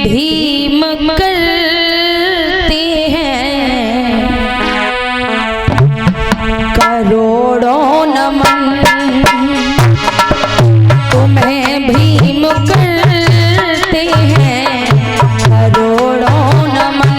भीम करते हैं करोड़ों नमन, तुम्हें भीम करते हैं करोड़ों नमन।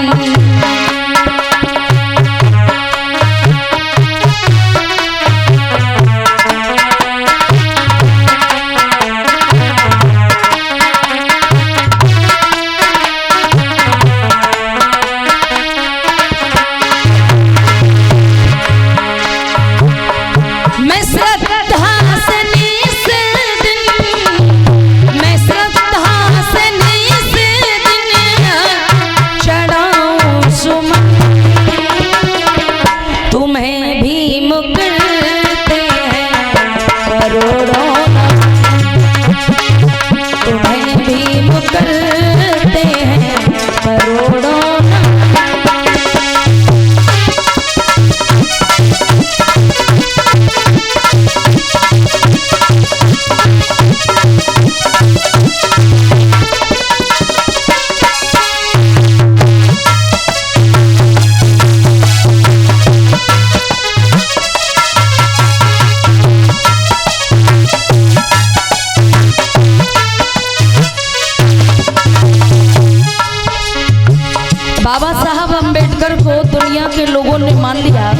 बाबा साहब अम्बेडकर को दुनिया के लोगों ने मान लिया,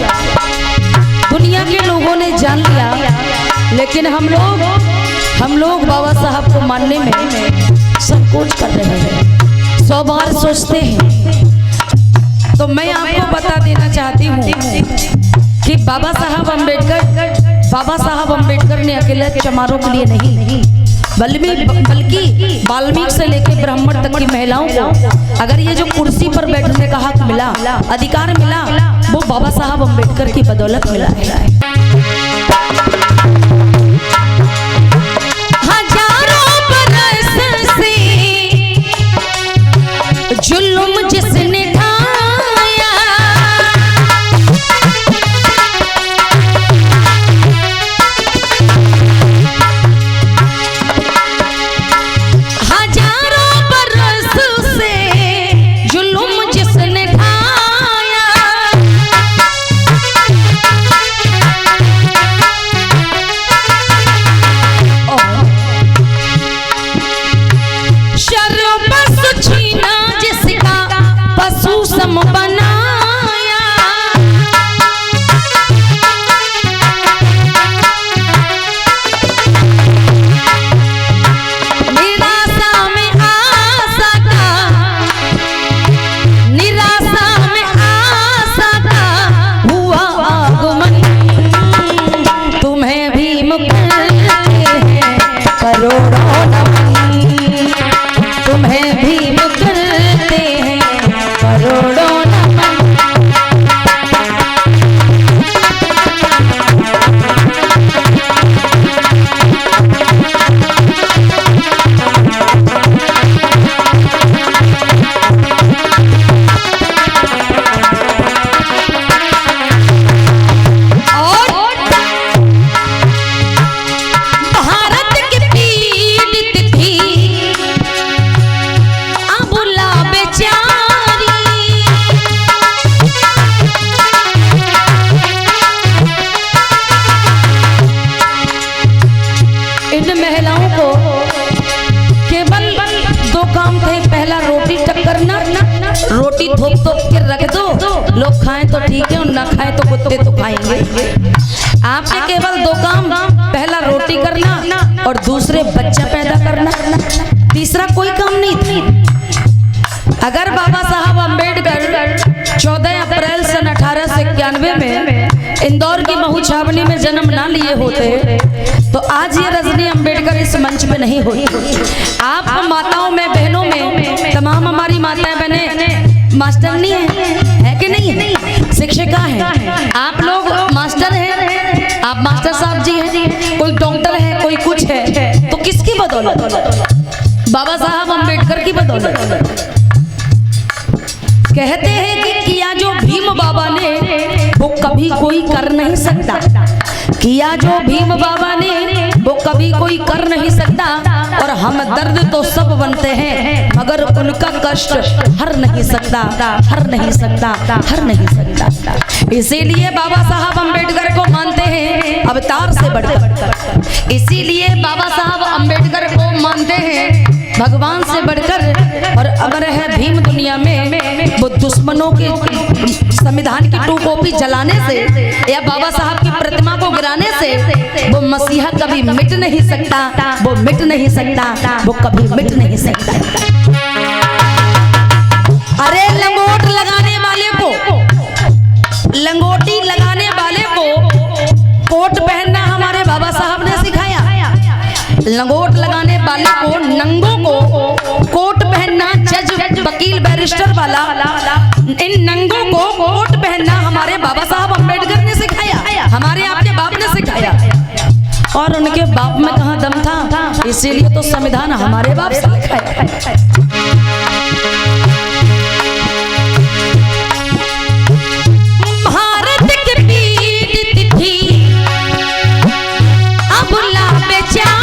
दुनिया के लोगों ने जान लिया, लेकिन हम लोग बाबा साहब को मानने में संकोच कर रहे हैं, 100 बार सोचते हैं। तो मैं आपको बता देना चाहती हूँ कि बाबा साहब अम्बेडकर ने अकेले चमारों के लिए नहीं, बल्कि वाल्मीकि से लेकर ब्राह्मण तक की महिलाओं को अगर ये जो कुर्सी पर बैठने का हक मिला, अधिकार मिला, वो बाबा साहब अम्बेडकर की बदौलत मिला है। हजारों बरस से जुल्म जिसने ढाया, रोटी थोप के रख दो, लोग खाएं तो ठीक है और ना खाएं तो कुत्ते तो खाएंगे। आपने केवल 2 काम, पहला रोटी करना और दूसरे बच्चा पैदा करना, तीसरा कोई काम नहीं था। अगर बाबा साहब अम्बेडकर 14 अप्रैल सन 1891 में इंदौर की महू छावनी में जन्म ना लिए होते तो आज ये रजनी अम्बेडकर इस मंच पे नहीं होती। आप माताओं में, बहनों में, तमाम हमारी माताएं बहनें मास्टरनी है कि नहीं, शिक्षिका है, आप लोग मास्टर हैं, आप मास्टर साहब जी हैं, कोई डॉक्टर है, कोई कुछ है, तो किसकी बदौलत? बाबा साहब अम्बेडकर की बदौलत। कहते हैं कि किया जो भीम बाबा ने वो कभी कोई कर नहीं सकता, किया जो भीम बाबा ने वो कभी कोई कर नहीं सकता। और हम दर्द तो सब बनते हैं, मगर उनका कष्ट हर नहीं सकता, हर नहीं सकता, हर नहीं सकता। इसीलिए बाबा साहब अम्बेडकर को मानते हैं अवतार से बढ़कर, इसीलिए बाबा साहब अम्बेडकर को मानते हैं भगवान से बढ़कर। और अमर है भीम दुनिया में, वो दुश्मनों के संविधान की 2 कॉपी जलाने से या बाबा साहब की प्रतिमा को गिराने से वो मसीहा कभी मिट नहीं सकता, वो मिट नहीं सकता, वो कभी मिट नहीं सकता। अरे लंगोट लगाने वाले को, लंगोटी लगाने वाले को कोट पहनना हमारे बाबा साहब ने सिखाया। लंगोट लगाने वाले को, नंगों को कोट पहनना, जज वकील बैरिस्टर वाला, इन नंगों को कोट पहनना हमारे बाबा साहब अम्बेडकर ने सिखाया, हमारे आपके बाप ने सिखाया। और उनके बाप में कहाँ दम था, इसीलिए तो संविधान हमारे बाप से लिखा है। भारत की पीठ तिथि अबुला बेचारी,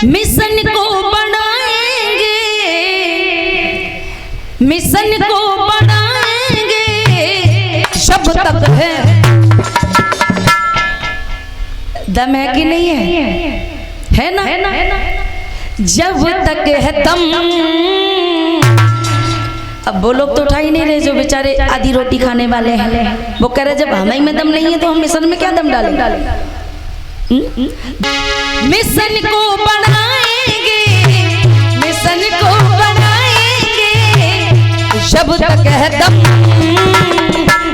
मिशन को बढ़ाएंगे, मिशन को बढ़ाएंगे, शब तक है। दम है कि नहीं है ना? जब तक है दम। अब वो लोग तो उठा ही नहीं रहे जो बेचारे आधी रोटी खाने वाले हैं। वो कह रहे जब हमें में दम नहीं है तो हम मिशन में क्या दम डालें? मिशन को बढ़ाएंगे, जब तक है दम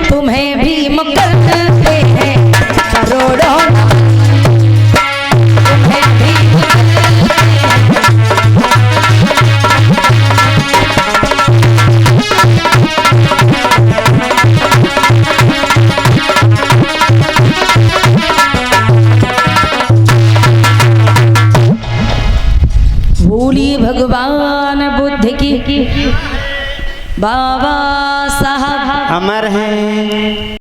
तुम्हें भी मुकरते हैं करोड़ों तुम्हें भी भूली भगवान बुद्ध की बाबा साहब अमर हैं।